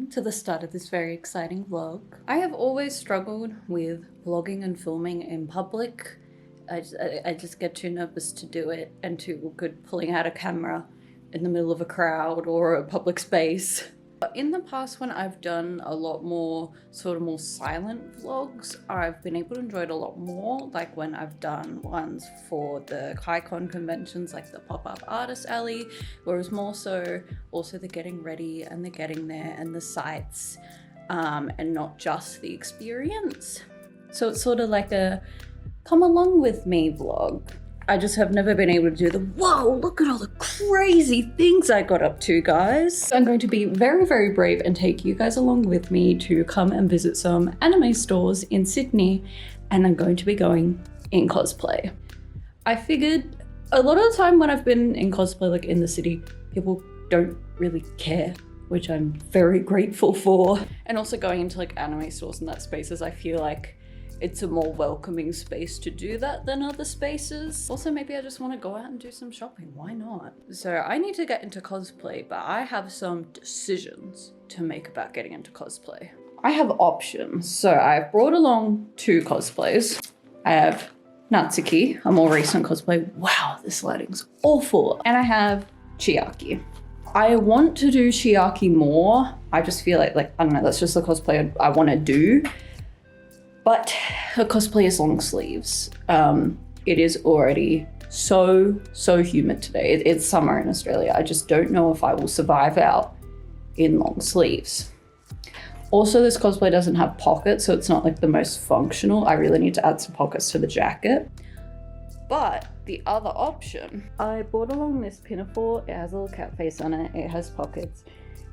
welcome to the start of this very exciting vlog. I have always struggled with vlogging and filming in public. I just get too nervous to do it and too awkward pulling out a camera in the middle of a crowd or a public space. But in the past, when I've done a lot more more silent vlogs, I've been able to enjoy it a lot more. Like when I've done ones for the KaiCon conventions, like the pop-up artist alley, where it was more so also the getting ready and the getting there and the sights, and not just the experience. So it's sort of like a come along with me vlog. I just have never been able to do the, whoa, look at all the crazy things I got up to, guys. I'm going to be very, very brave and take you guys along with me to come and visit some anime stores in Sydney, and I'm going to be going in cosplay. I figured a lot of the time when I've been in cosplay, like in the city, people don't really care, which I'm very grateful for. And also going into like anime stores and that spaces, I feel like it's a more welcoming space to do that than other spaces. Also, maybe I just want to go out and do some shopping. Why not? So I need to get into cosplay, but I have some decisions to make about getting into cosplay. I have options. So I've brought along 2 cosplays. I have Natsuki, a more recent cosplay. Wow, this lighting's awful. And I have Chiaki. I want to do Chiaki more. I just feel like I don't know, that's just the cosplay I want to do. But her cosplay is long sleeves. It is already so humid today. It's summer in Australia. I just don't know if I will survive out in long sleeves. Also, this cosplay doesn't have pockets, so it's not like the most functional. I really need to add some pockets to the jacket. But the other option, I brought along this pinafore. It has a little cat face on it. It has pockets.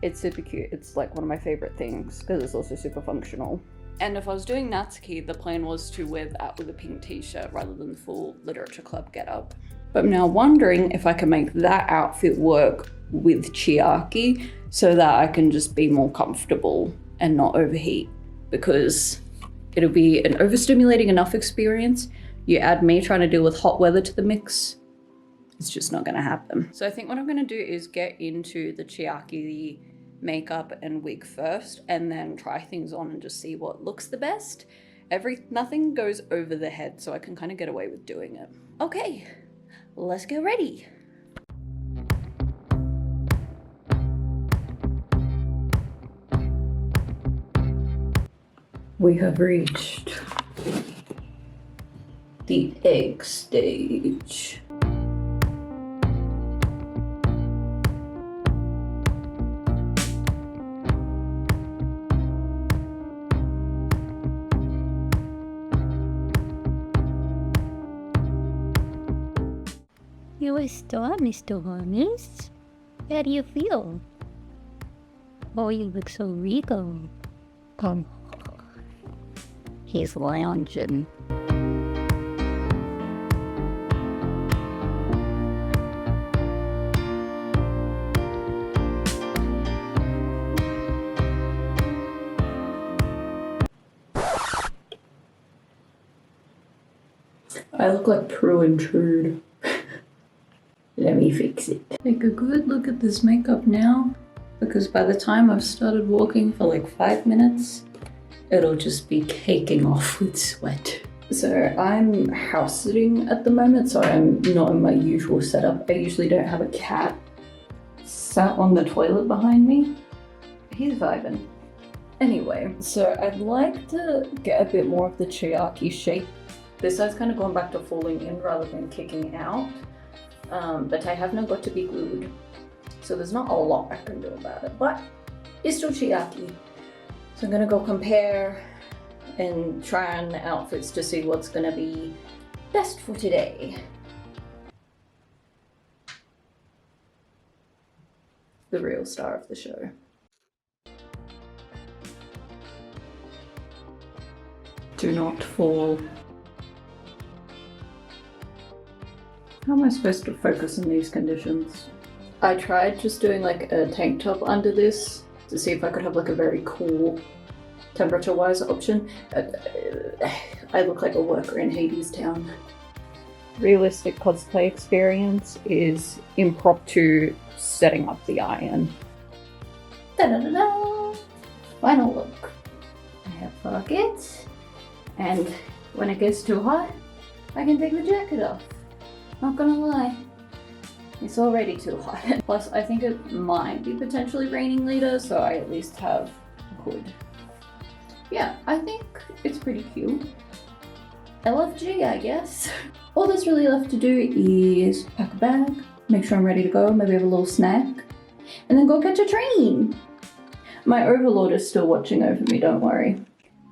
It's super cute. It's like one of my favorite things because it's also super functional. And if I was doing Natsuki, the plan was to wear that with a pink t-shirt rather than the full literature club getup. But I'm now wondering if I can make that outfit work with Chiaki so that I can just be more comfortable and not overheat, because it'll be an overstimulating enough experience. You add me trying to deal with hot weather to the mix, it's just not gonna happen. So I think what I'm gonna do is get into the Chiaki makeup and wig first, and then try things on and just see what looks the best. Nothing goes over the head, so I can kind of get away with doing it. Okay, let's get ready. We have reached the egg stage. You a star, Mr. Holmes? How do you feel? Oh, you look so regal. He's lounging. I look like Prue and Trude. Let me fix it. Take a good look at this makeup now, because by the time I've started walking for like 5 minutes, it'll just be caking off with sweat. So I'm house sitting at the moment, so I'm not in my usual setup. I usually don't have a cat sat on the toilet behind me. He's vibing. Anyway, so I'd like to get a bit more of the Chiaki shape. This side's kind of gone back to falling in rather than kicking out. But I have not got to be glued, so there's not a lot I can do about it, but it's still Chiaki. So I'm gonna go compare and try on the outfits to see what's gonna be best for today. The real star of the show. Do not fall. How am I supposed to focus in these conditions? I tried just doing like a tank top under this to see if I could have like a very cool temperature-wise option. I look like a worker in Hades Town. Realistic cosplay experience is impromptu setting up the iron. Da-da-da-da! Final look. I have pockets, and when it gets too hot, I can take the jacket off. Not gonna lie, it's already too hot. Plus, I think it might be potentially raining later, so I at least have a hood. Yeah, I think it's pretty cute. LFG, I guess. All that's really left to do is pack a bag, make sure I'm ready to go, maybe have a little snack, and then go catch a train. My overlord is still watching over me, don't worry.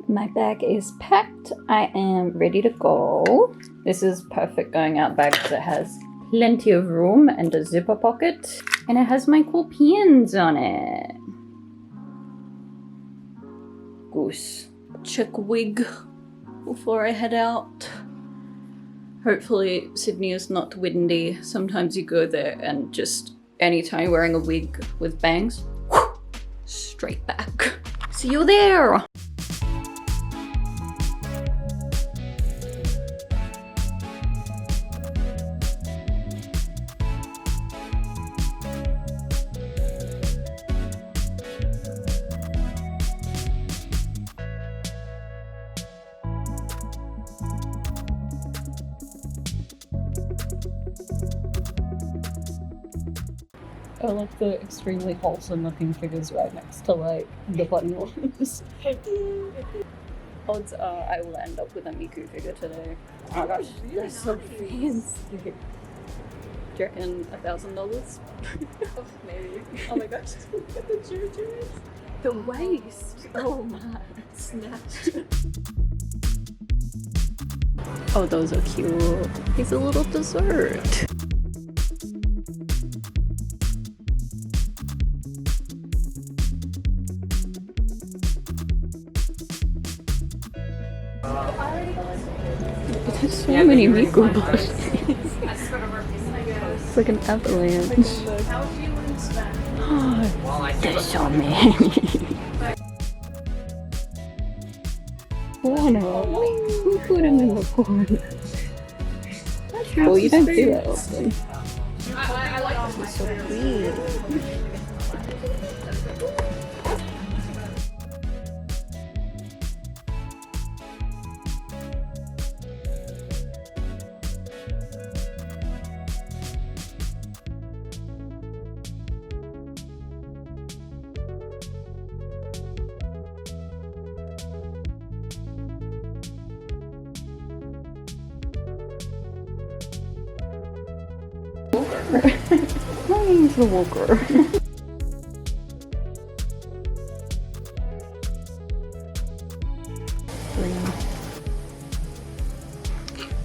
My bag is packed. I am ready to go. This is perfect going out bag because it has plenty of room and a zipper pocket. And it has my cool pins on it. Goose. Check wig before I head out. Hopefully Sydney is not windy. Sometimes you go there and just anytime you're wearing a wig with bangs, straight back. See you there! I like the extremely wholesome looking figures right next to like the funny ones. Odds are I will end up with a Miku figure today. Oh my gosh, they're so fancy. Do you reckon $1,000? Maybe. Oh my gosh, look at the juju's. The waist! Oh my, snatched. Oh, those are cute. He's a little dessert. There's so many Miku plushies. It's like an avalanche. Oh, there's so many. Oh no, who put him in the corner? Well, you don't do that often. I like This is so weird. My name's the Walker.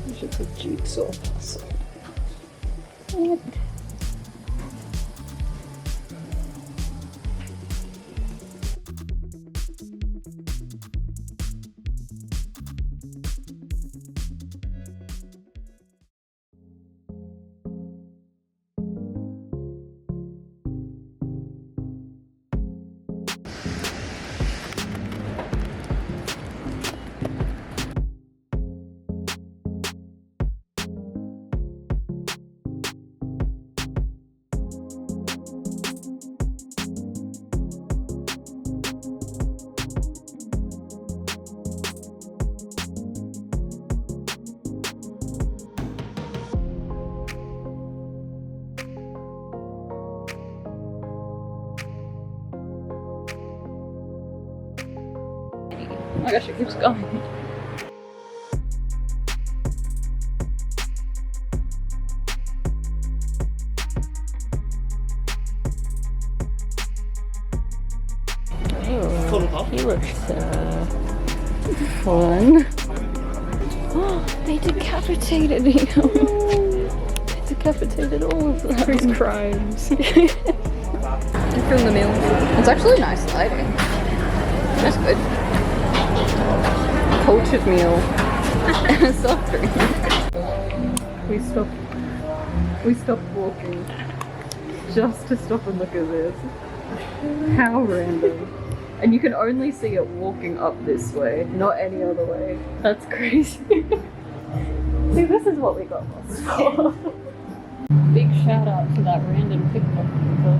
This is a jigsaw puzzle. What? Oh my gosh, it keeps going. Oh, he looks fun. Oh, they decapitated him. They decapitated all of them. his crimes. From the mill. It's actually nice lighting. That's good. Cultured meal and a soft drink. We stopped walking just to stop and look at this. How random. And you can only see it walking up this way, not any other way. That's crazy. See, this is what we got lost for. Big shout out to that random TikTok people.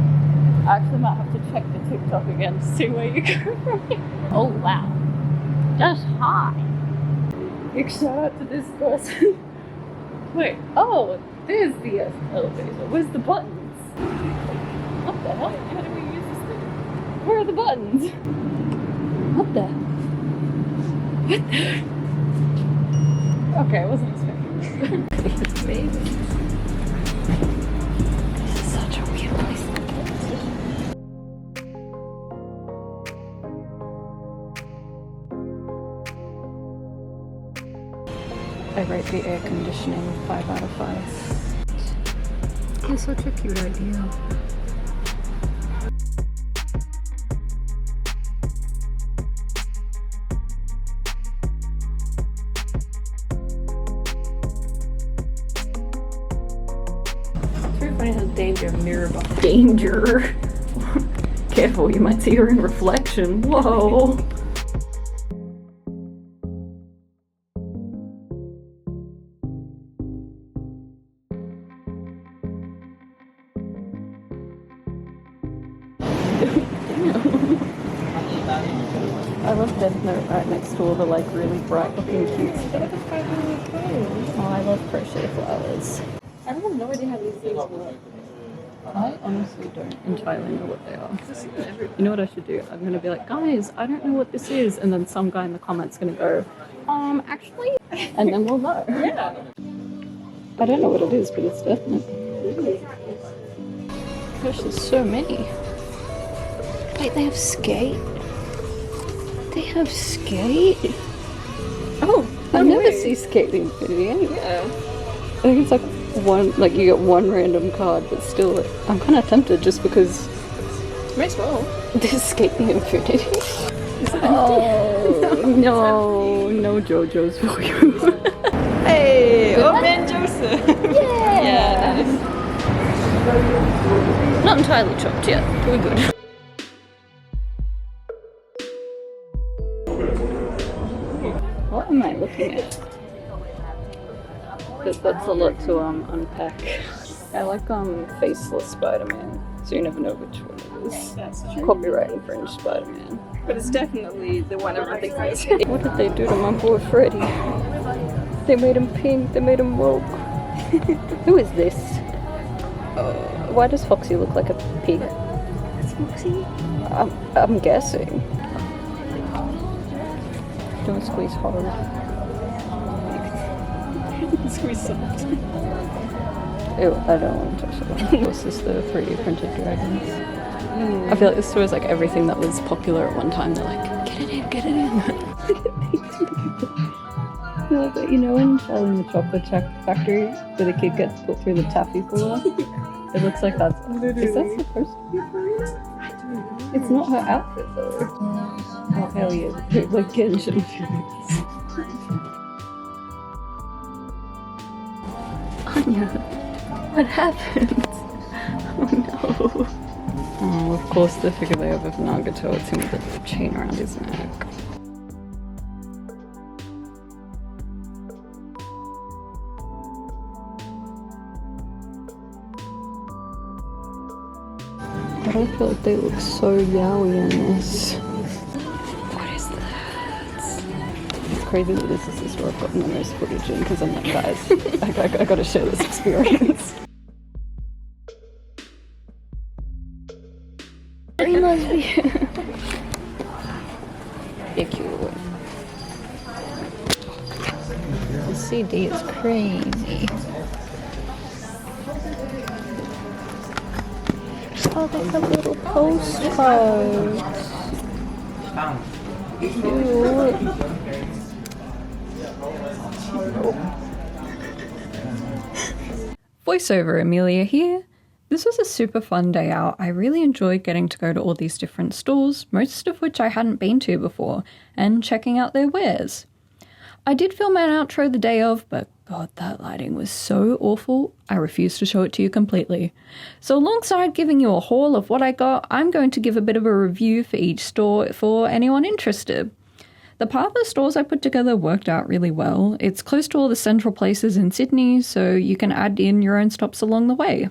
I actually might have to check the TikTok again to see where you go from here. Oh wow. That's high. Big shout out to this person. Wait, oh, there's the elevator. Where's the buttons? What the hell? How do we use this thing? Where are the buttons? What the? What the? Okay, I wasn't expecting this. It's baby. This is such a weird place to get to. I rate the air conditioning 5 out of 5. It's such a cute idea. Funny how danger mirror box. Danger! Careful, you might see her in reflection. Whoa! I love Death Note right next to all the like really bright looking cute stuff. Oh, I love crochet flowers. I have no idea how these things work. I honestly don't entirely know what they are. You know what I should do? I'm gonna be like, guys, I don't know what this is, and then some guy in the comments gonna go, actually, and then we'll know. Yeah. I don't know what it is, but it's definite. Gosh, there's so many. Wait, they have skate. They have skate. Oh, I never see skate the Infinity anyway. Yeah. I think it's like one, like you get one random card, but still, I'm kind of tempted just because. May as well. This skate the Infinity. Oh no JoJo's for you. Hey, open Joseph. Yeah. Nice. Not entirely chopped yet. We're good. What am I looking at? Because that's a lot to unpack. I like faceless Spider-Man, so you never know which one it is. That's true. Copyright infringed Spider-Man. But it's definitely the one everything is. What did they do to my boy Freddy? They made him pink, they made him woke. Who is this? Why does Foxy look like a pig? It's Foxy. I'm guessing. Don't squeeze hard. Squeeze soft. Ew, I don't want to touch it. This is the 3D printed dragons. I feel like this was like everything that was popular at one time. They're like, get it in, get it in. No, but you know in Charlie and the Chocolate Factory, where the kid gets put through the taffy puller? It looks like that's. Is that supposed to be Karina? I don't know. It's not her outfit though. Oh hell yeah, like Genshin figures. Anya, what happened? Oh no. Oh, of course the figure they have of Nagato, it's him with a chain around his neck. I feel like they look so yaoi in this. What is that? It's crazy that this is the store I've gotten the most footage in because I'm like, guys, I gotta share this experience. He must be. They're cute. The CD is crazy. Oh, they have little postcards. Cute. Voiceover Amelia here. This was a super fun day out. I really enjoyed getting to go to all these different stores, most of which I hadn't been to before, and checking out their wares. I did film an outro the day of, but God, that lighting was so awful, I refused to show it to you completely. So alongside giving you a haul of what I got, I'm going to give a bit of a review for each store for anyone interested. The path of stores I put together worked out really well. It's close to all the central places in Sydney, so you can add in your own stops along the way.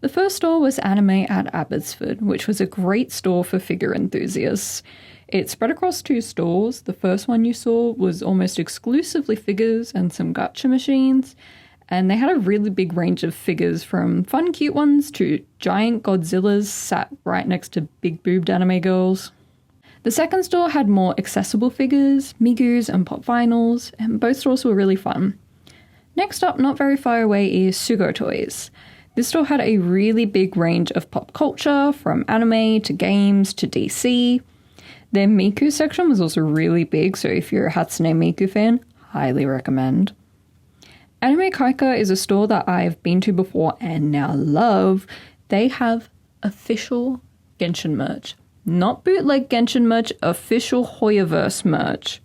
The first store was Anime at Abbotsford, which was a great store for figure enthusiasts. It spread across 2 stores. The first one you saw was almost exclusively figures and some gacha machines, and they had a really big range of figures from fun cute ones to giant Godzillas sat right next to big boobed anime girls. The second store had more accessible figures, Migus and pop vinyls, and both stores were really fun. Next up, not very far away, is Sugo Toys. This store had a really big range of pop culture, from anime to games to DC. Their Miku section was also really big, so if you're a Hatsune Miku fan, highly recommend. Anime Kaika is a store that I've been to before and now love. They have official Genshin merch. Not bootleg Genshin merch, official Hoyoverse merch.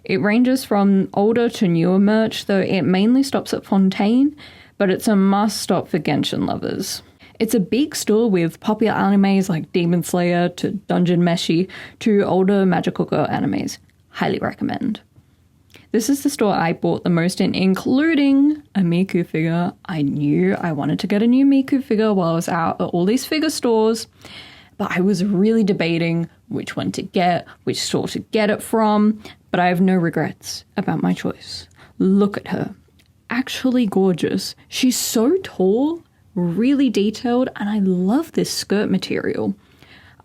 It ranges from older to newer merch, though it mainly stops at Fontaine, but it's a must stop for Genshin lovers. It's a big store with popular animes like Demon Slayer to Dungeon Meshi to older magical girl animes. Highly recommend. This is the store I bought the most in, including a Miku figure. I knew I wanted to get a new Miku figure while I was out at all these figure stores, but I was really debating which one to get, which store to get it from, but I have no regrets about my choice. Look at her. Actually gorgeous. She's so tall, really detailed, and I love this skirt material.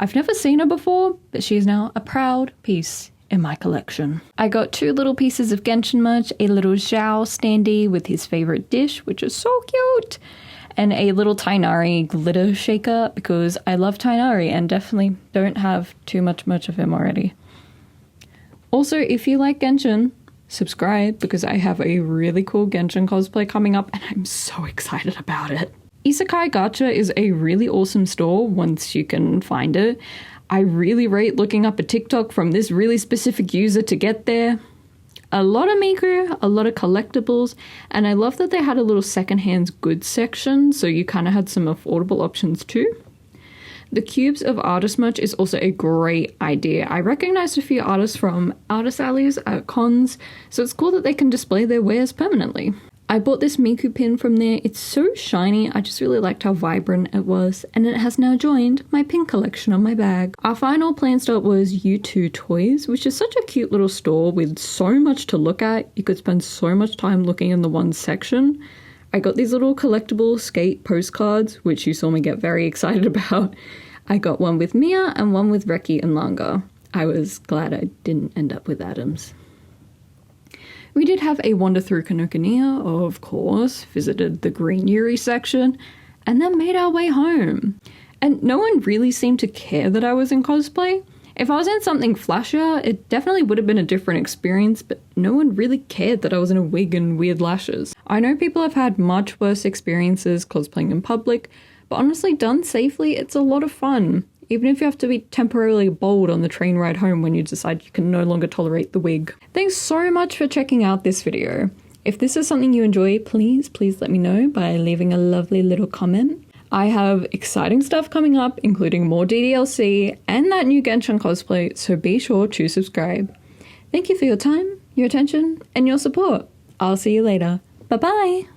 I've never seen her before, but she is now a proud piece in my collection. I got 2 little pieces of Genshin merch, a little Zhao standee with his favorite dish, which is so cute, and a little Tainari glitter shaker because I love Tainari and definitely don't have too much of him already. Also, if you like Genshin, subscribe because I have a really cool Genshin cosplay coming up and I'm so excited about it. Isekai Gacha is a really awesome store once you can find it. I really rate looking up a TikTok from this really specific user to get there. A lot of Miku, a lot of collectibles, and I love that they had a little secondhand goods section, so you kind of had some affordable options too. The cubes of artist merch is also a great idea. I recognized a few artists from artist alleys at cons, so it's cool that they can display their wares permanently. I bought this Miku pin from there. It's so shiny. I just really liked how vibrant it was, and it has now joined my pin collection on my bag. Our final plan stop was U2 Toys, which is such a cute little store with so much to look at. You could spend so much time looking in the one section. I got these little collectible skate postcards, which you saw me get very excited about. I got one with Mia and one with Reki and Langa. I was glad I didn't end up with Adams. We did have a wander through Kinokuniya, of course, visited the Green Yuri section, and then made our way home. And no one really seemed to care that I was in cosplay. If I was in something flashier, it definitely would have been a different experience, but no one really cared that I was in a wig and weird lashes. I know people have had much worse experiences cosplaying in public, but honestly, done safely, it's a lot of fun. Even if you have to be temporarily bald on the train ride home when you decide you can no longer tolerate the wig. Thanks so much for checking out this video. If this is something you enjoy, please let me know by leaving a lovely little comment. I have exciting stuff coming up, including more DDLC and that new Genshin cosplay, so be sure to subscribe. Thank you for your time, your attention, and your support. I'll see you later. Bye bye!